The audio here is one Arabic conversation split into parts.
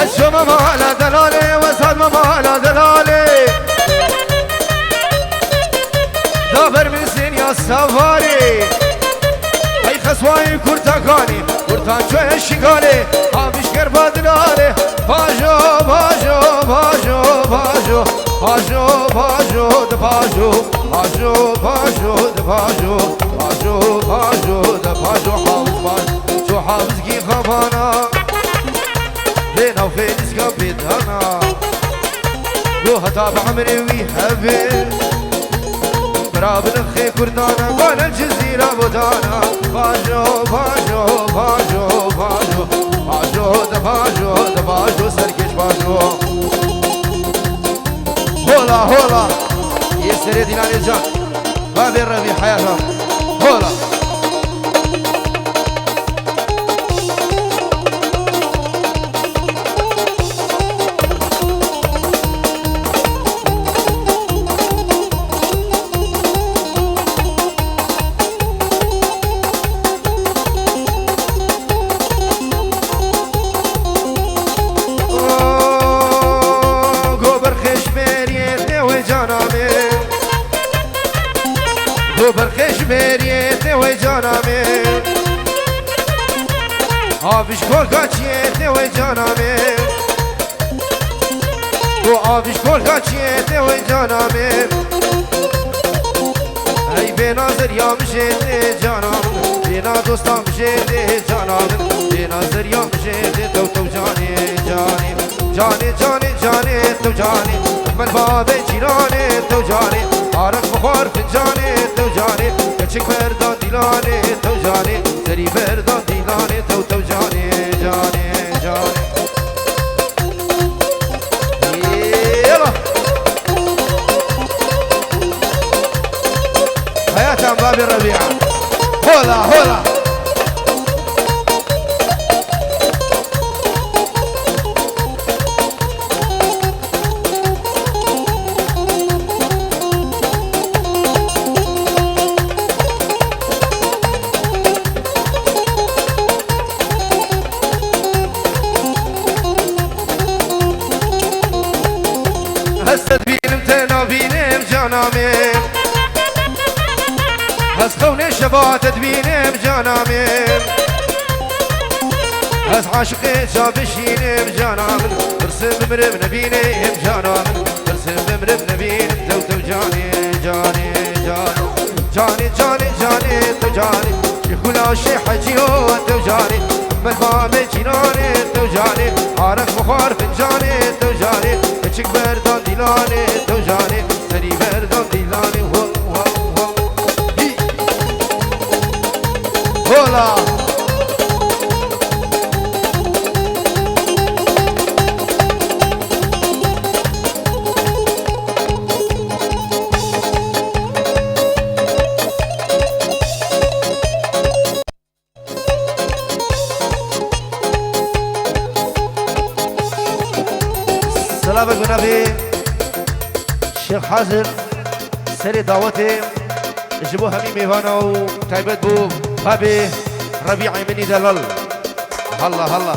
الشوم مالا دلالي وسعد مالا دلالي دابر من سين يا سفاري اي خسواي كورتاكاني كورتان شوية الشقالي هافش كربا دلالي باجو باجو باجو باجو باجو باجو دباجو باجو باجو دباجو باجو باجو دباجو حافظ باجو شو حافظ كي خبانا بينا وفينس قبل دهنا روها تابع عمري ويهبل براب نخي كردانا قال الجزيرة بودانا باجو باجو باجو باجو باجو دباجو دباجو سركش باجو هولا هولا يسري ديناني جان باب الربيع حياتها هولا برخش بريت وجانا من آبش كل كاتشيت وجانا من آبش كل كاتشيت وجانا من أي بناظر يا مشيت جانا من بنا دوستان مشيت جانا من بناظر يا مشيت تو جاني جاني جاني جاني جاني تو جاني من باب جيراني تو جاني عرق بخار فنجاني تو جاني كچك بردان ديلاني تو جاني سري بردان ديلاني تو جاني جاني جاني يلا حياة باب الربيع هولا هولا هست بینم تنا بینم جانامي هست خونه شبات بینم جانامي هست عاشقي شابشينم جانامي برسم بمرم نبينم جانامي برسم بمرم نبينم تو جاني جاني جاني جاني جاني تو جاني يخولا شي حجيو تو جاني من باب جيراني تو جاني عرق بخار فنجاني تو جاني كچك بردان ديلاني تو جاني سري بردان ديلاني هو هو هو هولا سلامك بنبي الشيخ حازم سري دعوتي جبوه همي ميوانا وتعبت بو بابي ربيعي مني دلال هلا هلا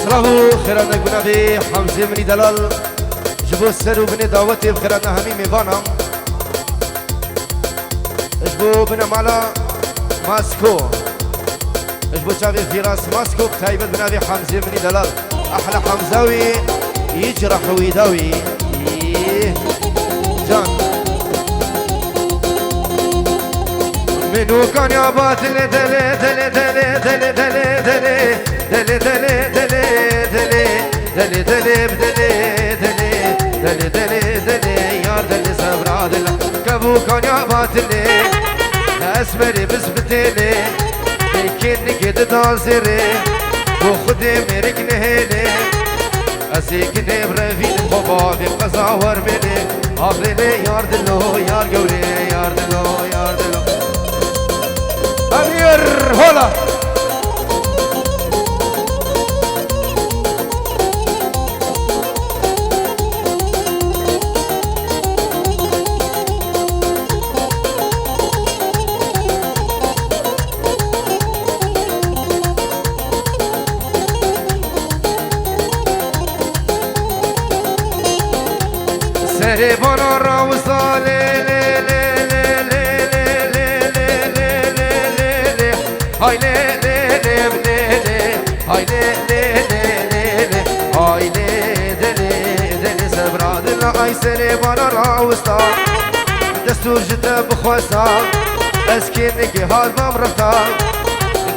سلامو خيرانك بنبي حمزة مني دلال جبو السرو بني دعوتي بخيرانا همي ميوانا جبو بنا مالا ماسكو جبو شافي فيراس ماسكو تايبت بنبي حمزة مني دلال أحلى حمزاوي يجرح ويداوي جان منو كان يا باطل دلي دلي دلي دلي دلي دلي دلي دلي دلي دلي دلي دلي دلي دلي دلي دلي يا دلي صبر عادل كابو كان يا باطل اسمري بسبتلي لكن قد دازري وخدي مرك نهلي سيكني برفين بابا في قزا ورمني أغلي يار دلو يار قولي يار دلو يار دلو أمير هلا سري بنا راوسا لي لي لي لي لي لي لي لي لي لي هاي لي لي لي لي هاي لي لي لي لي هاي لي لي لي سبرا دل اي سري بنا راوسا دستور جدا بخواسا اسكنك هاد ممرتا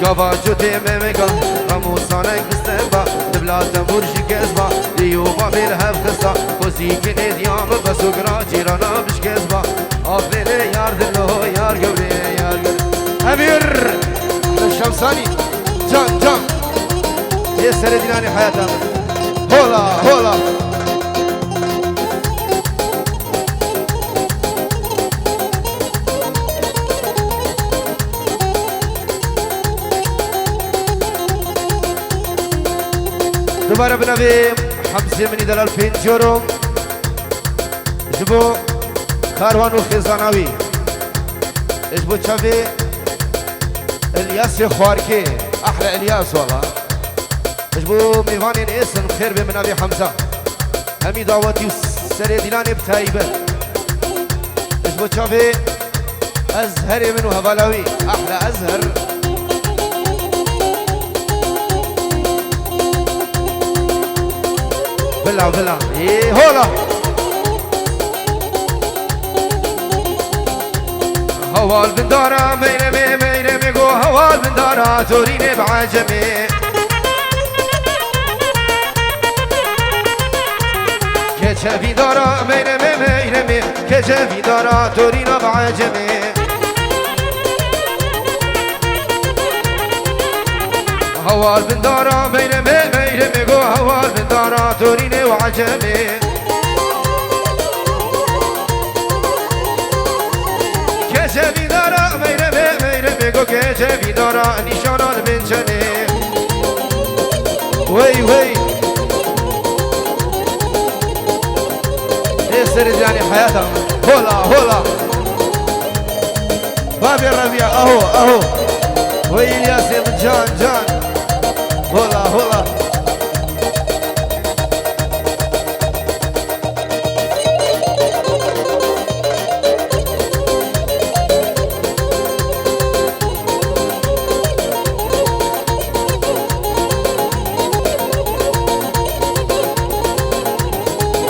قبا جوتي ميميكا رموسانك بستنبا دبلا تنبورشي كزبا ليوبا بالهف خسا خوزيكي نديام بسوقرا جيرانا بش كزبا آفريني يار دلو يار قولي يار قولي أمير الشمساني جان جان هي سري ديناني حياتها هولا هولا دوباره بنویم حمزه منی دلال 5 یورو جبو کاروان و خزاناوی جبو چاوی الیاس خوارکی احلى الیاس والله جبو میوانین اسم خیر به منوی حمزه همی دعوتی و سر دیلان بتایبه جبو چاوی ازهر منو هوالاوی احلى ازهر بلا بلا ايه هولا هوال بندارة ميرمي ميرمي قو هوال بندارة توريني بعجمي كجفي دارة ميرمي ميرمي كجفي دارة تورينا بعجمي هوال بندارة ميرمي ميرمي قو هوال بندارة توريني وعجمي كجفي دارة ميرمي ميرمي قو كجفي دارة نشانان من جني وي وي يسر جاني حياتها هولا هولا بابي الربيع اهو اهو وي الياسين جان جان هولا هولا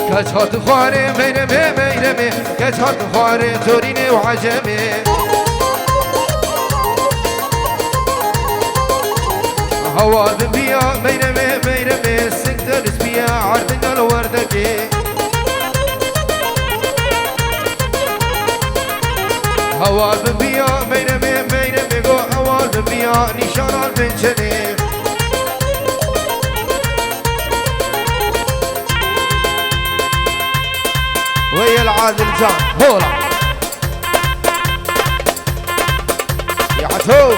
كجهات خواري ميرمي ميرمي كجهات خواري توريني وعجمي هوا بيا ميرمي ميرمي سكتر سبيا عرضنا الوردكي هوا بيا ميرمي ميرمي قو هوا بيا نشان البنشني ويا العادل جان هولا يا عتو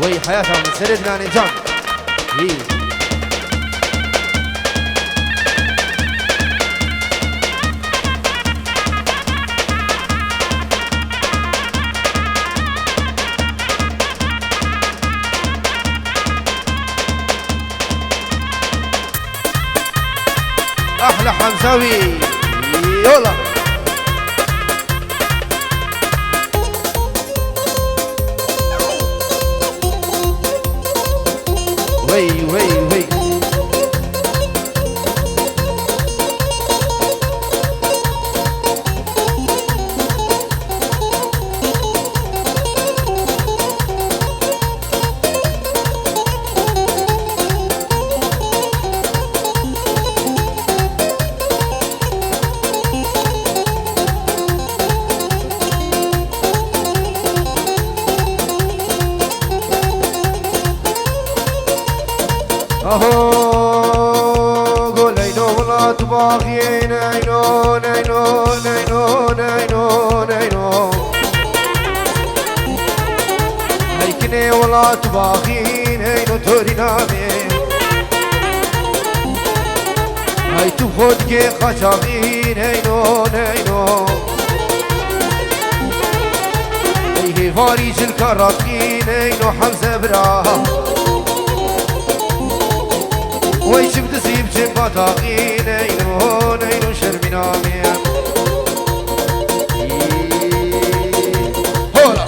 وي حياتها من سردنا نجان هي احلى حمزاوي يلا وي وي وي اهو قول عينو ولا تباغين عينو عينو عينو عينو عينو هيكني ولا تباغين عينو توري نامي هاي تبخد كي خشابين عينو عينو هي فاريج الكراتين عينو حمزة براها ويش بتسيب جنب طاقين عينو عينو شرمي نامي هولا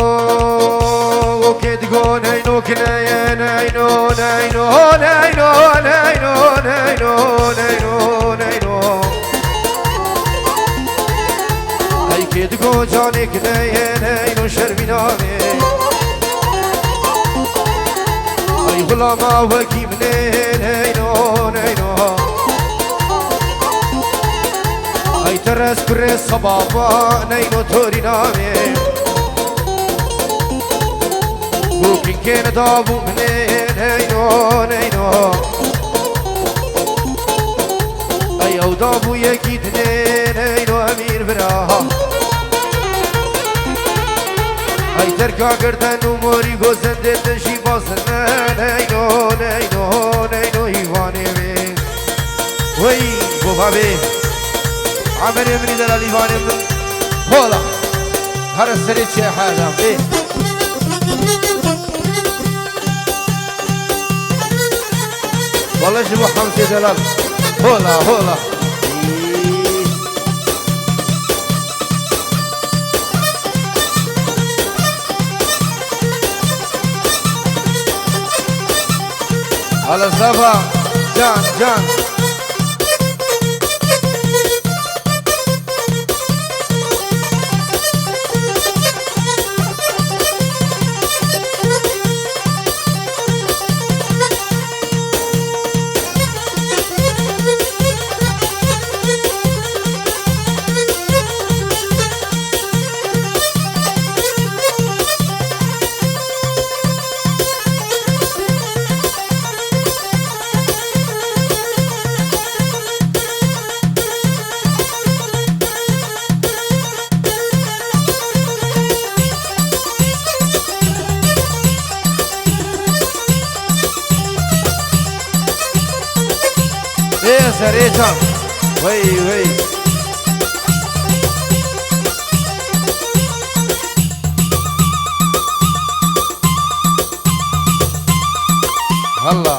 اهو وكيد قون عينو كنايان عينو عينو عينو عينو عينو عينو عينو هاي كيد قون جاني كنايان عينو شربي نامي هاي غلاما وكي منين عينو عينو هاي ترس برس صبابا نينو توري نامي ممكن كان دابو منين نينو نينو اي او دابو يكيد نينو امير براها اي تركا قردن وموري قوزن دلن شي باصن نينو نينو نينو ايواني بي وي بوبا بي عمري مني دلالي فاني من هولا هر السريد شي حالا ايه والله شبو حمسي دلال هولا هولا على الصفا جان جان ايه سريتا وي وي هلا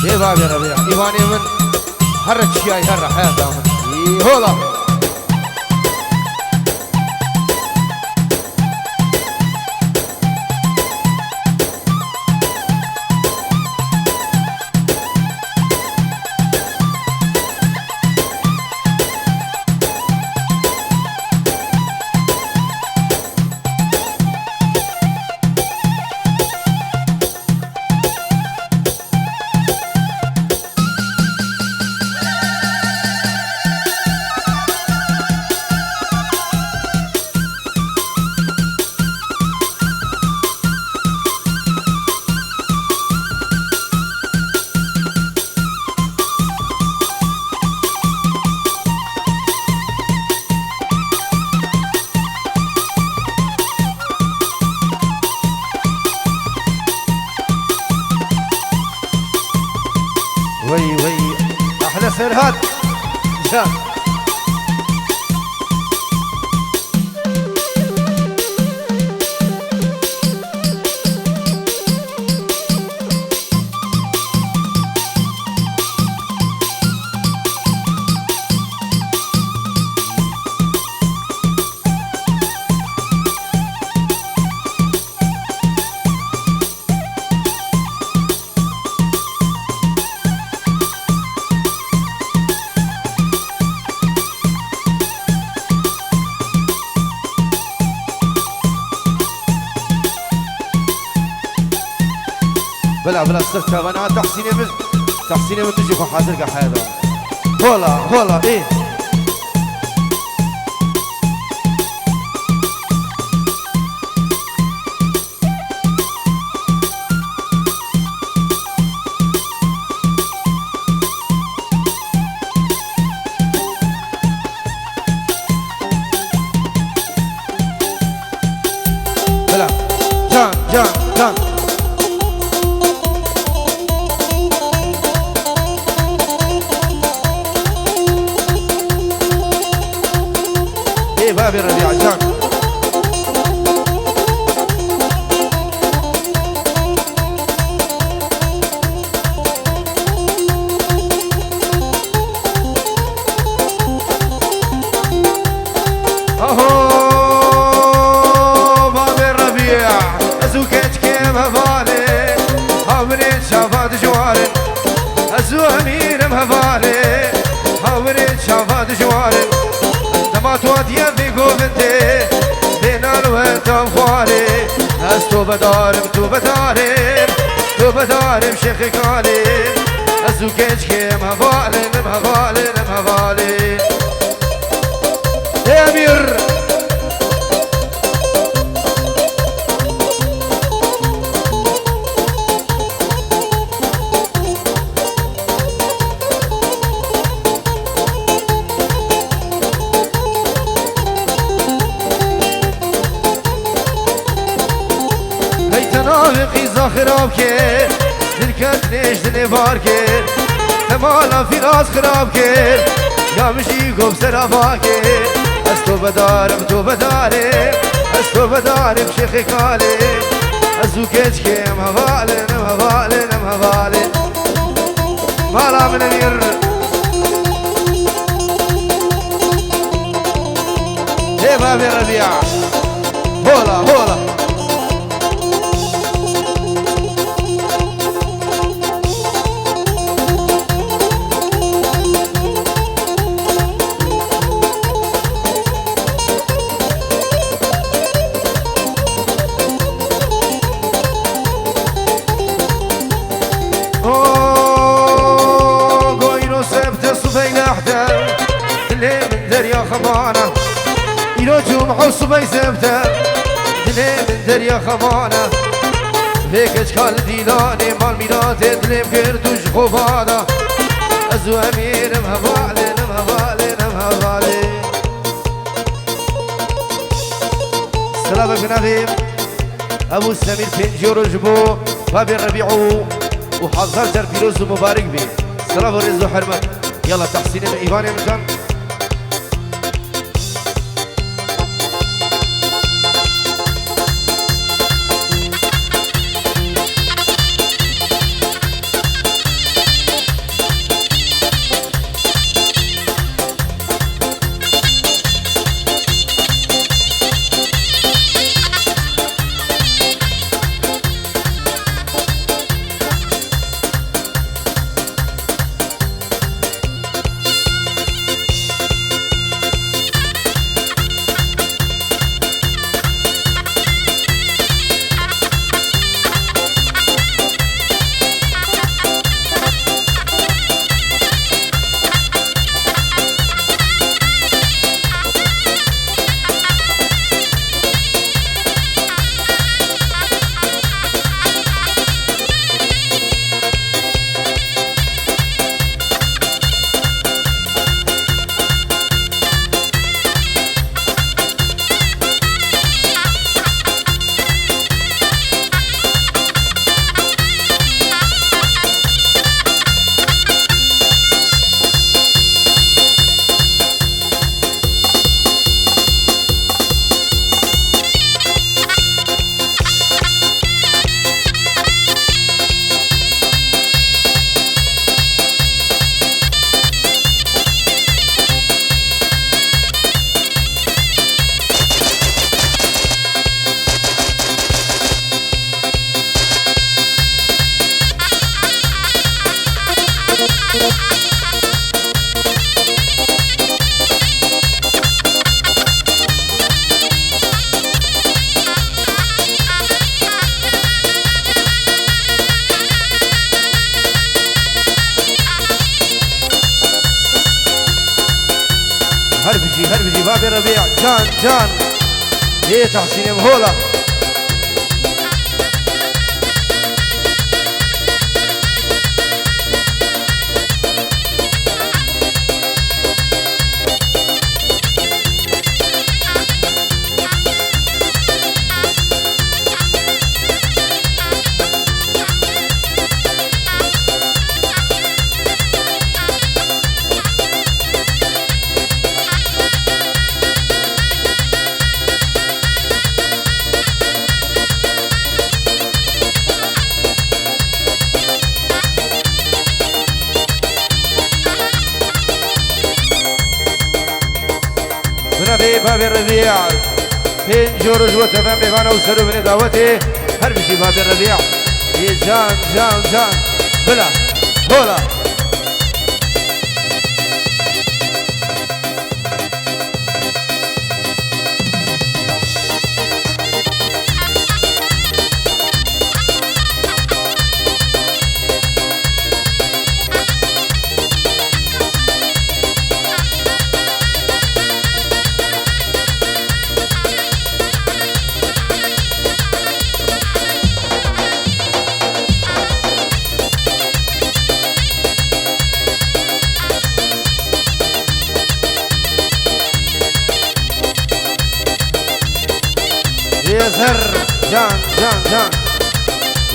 ايه باب يا ربيع ايواني من حرك شياي هرا حياته من هولا فرهاد جان بلا بلا صرت انا تحسيني من تجي حاضر قاعد هولا ايه بلا جان باب الربيع جان اهو باب الربيع ازوكت كيم هفالي هاورين شافات جوارن ازو امير مهفالي هاورين شافات جوارن تمات واديا في قوبنتي بين الوقت وفوالي استو بدارم شيخي كالي ازو كيشكي مهفالي يا امير نافقی خراب کرد دل کت نیش دل بار کرد تمالا فراز خراب کرد یا مشی گفت سرابا کرد از تو بدارم شیخ کالی از او کچ کم حواله مالا من امیر ای باب ربیع هولا دلي من دريا خمانة إلو جمعة صبي زبدة دلي من دريا خمانة فيك اشكال ديلاني مال ميلاد دلي مكرتوش خبانة أزو أمير مهبالي سلام بن أبيب أبو السمير بنجور جبو باب الربيعو وحضر جربيروز مبارك بي سلام ورزو حرمة يلا تحسين إيفان يا مجان هربجي باب الربيع جان جان ايه تحسين مهولة في باب الربيع فين جورج وتفهم بفانا وسروا من دعوته هربشي باب الربيع جان جان جان بلا هولا يزهر جان جان جان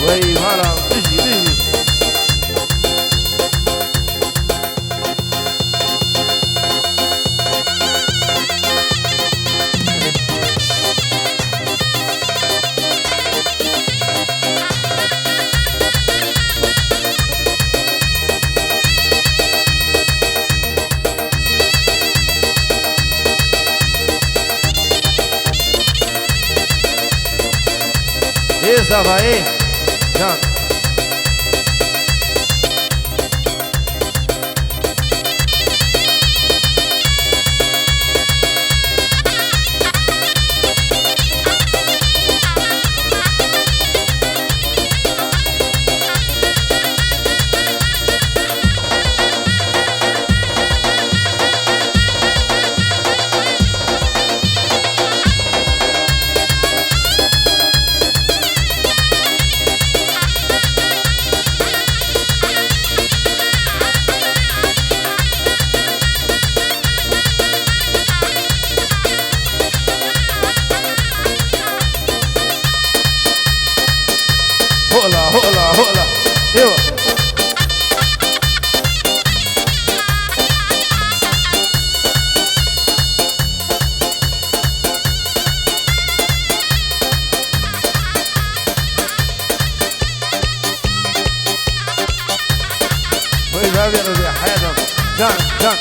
وي مالا بيجي بيجي ايه صافا ايه جان هولا هولا هولا ايوه وإذا بيرجع حياتهم جان جان